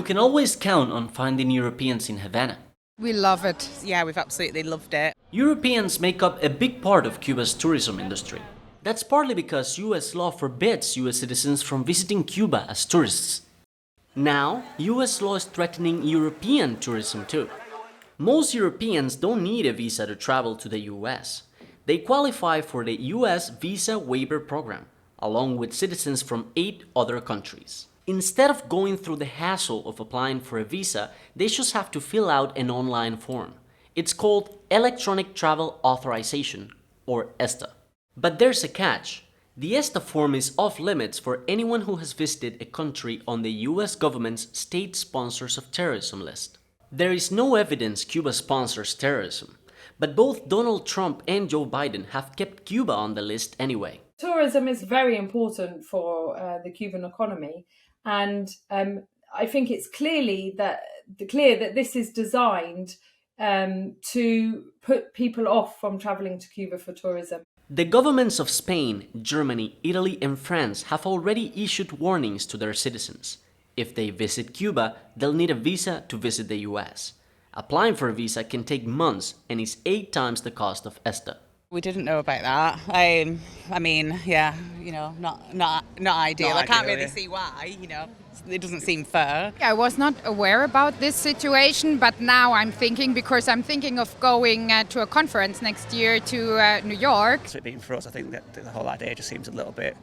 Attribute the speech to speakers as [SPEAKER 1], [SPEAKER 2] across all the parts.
[SPEAKER 1] can always count on finding Europeans in Havana.
[SPEAKER 2] We love it.
[SPEAKER 3] Yeah, we've absolutely loved it.
[SPEAKER 1] Europeans make up a big part of Cuba's tourism industry. That's partly because US law forbids US citizens from visiting Cuba as tourists. Now, US law is threatening European tourism too. Most Europeans don't need a visa to travel to the US. They qualify for the US Visa Waiver Program, along with citizens from 8 other countries. Instead of going through the hassle of applying for a visa, they just have to fill out an online form. It's called Electronic Travel Authorization, or ESTA. But there's a catch. The ESTA form is off limits for anyone who has visited a country on the US government's State Sponsors of Terrorism list. There is no evidence Cuba sponsors terrorism, but both Donald Trump and Joe Biden have kept Cuba on the list anyway.
[SPEAKER 4] Tourism is very important for the Cuban economy, and I think it's clear that this is designed to put people off from traveling to Cuba for tourism.
[SPEAKER 1] The governments of Spain, Germany, Italy, and France have already issued warnings to their citizens. If they visit Cuba, they'll need a visa to visit the US. Applying for a visa can take months and is 8 times the cost of ESTA.
[SPEAKER 3] We didn't know about that. I mean, yeah, not ideal. I can't really see why, it doesn't seem fair.
[SPEAKER 2] I was not aware about this situation, but now I'm thinking, because I'm thinking of going to a conference next year to New York.
[SPEAKER 5] So being for us, I think that the whole idea just seems a little bit,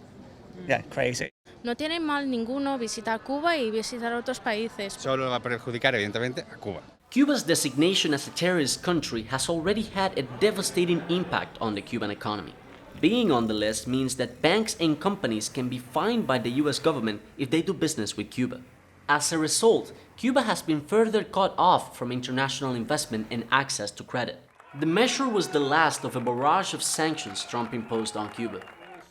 [SPEAKER 5] crazy.
[SPEAKER 6] No tiene mal ninguno visitar Cuba y visitar otros países.
[SPEAKER 7] Solo va a perjudicar, evidentemente, a Cuba.
[SPEAKER 1] Cuba's designation as a terrorist country has already had a devastating impact on the Cuban economy. Being on the list means that banks and companies can be fined by the US government if they do business with Cuba. As a result, Cuba has been further cut off from international investment and access to credit. The measure was the last of a barrage of sanctions Trump imposed on Cuba.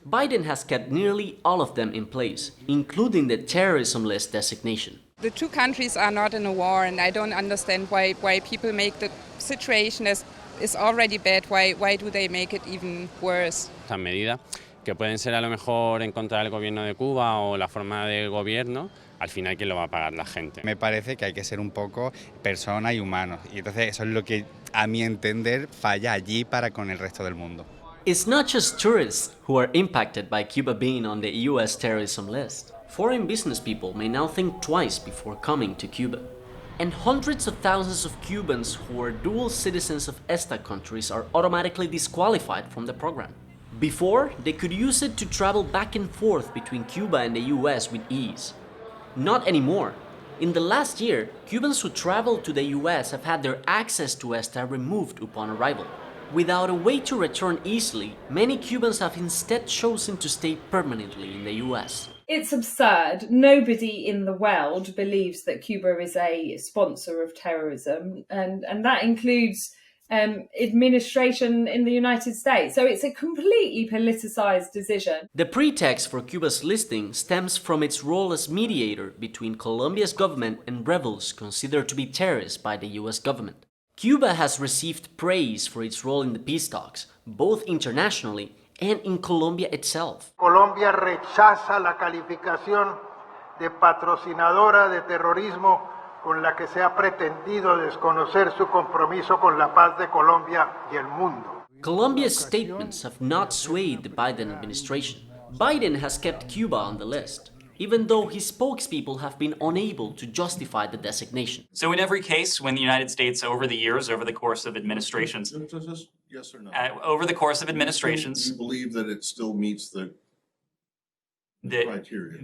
[SPEAKER 1] Biden has kept nearly all of them in place, including the terrorism list designation.
[SPEAKER 8] The two countries are not in a war, and I don't understand why people make the situation as is already bad. Why do they make it even worse?
[SPEAKER 9] Estas medidas que pueden ser a lo mejor en contra del gobierno de Cuba o la forma de gobierno, al final ¿quién lo va a pagar? La gente.
[SPEAKER 7] Me parece que hay que ser un poco persona y humano, y entonces eso es lo que a mi entender falla allí para con el resto del mundo.
[SPEAKER 1] It's not just tourists who are impacted by Cuba being on the US terrorism list. Foreign business people may now think twice before coming to Cuba. And hundreds of thousands of Cubans who are dual citizens of ESTA countries are automatically disqualified from the program. Before, they could use it to travel back and forth between Cuba and the US with ease. Not anymore. In the last year, Cubans who traveled to the US have had their access to ESTA removed upon arrival. Without a way to return easily, many Cubans have instead chosen to stay permanently in the US.
[SPEAKER 4] It's absurd. Nobody in the world believes that Cuba is a sponsor of terrorism, and that includes administration in the United States. So it's a completely politicized decision.
[SPEAKER 1] The pretext for Cuba's listing stems from its role as mediator between Colombia's government and rebels considered to be terrorists by the US government. Cuba has received praise for its role in the peace talks, both internationally and in Colombia itself.
[SPEAKER 10] Colombia rechaza la calificación de patrocinadora de terrorismo con la que se ha pretendido desconocer su compromiso con la paz de Colombia y el mundo.
[SPEAKER 1] Colombia's statements have not swayed the Biden administration. Biden has kept Cuba on the list, even though his spokespeople have been unable to justify the designation.
[SPEAKER 11] So in every case, when the United States, over the years, over the course of administrations,
[SPEAKER 12] yes or no?
[SPEAKER 11] Over the course of administrations,
[SPEAKER 12] do you believe that it still meets the criteria?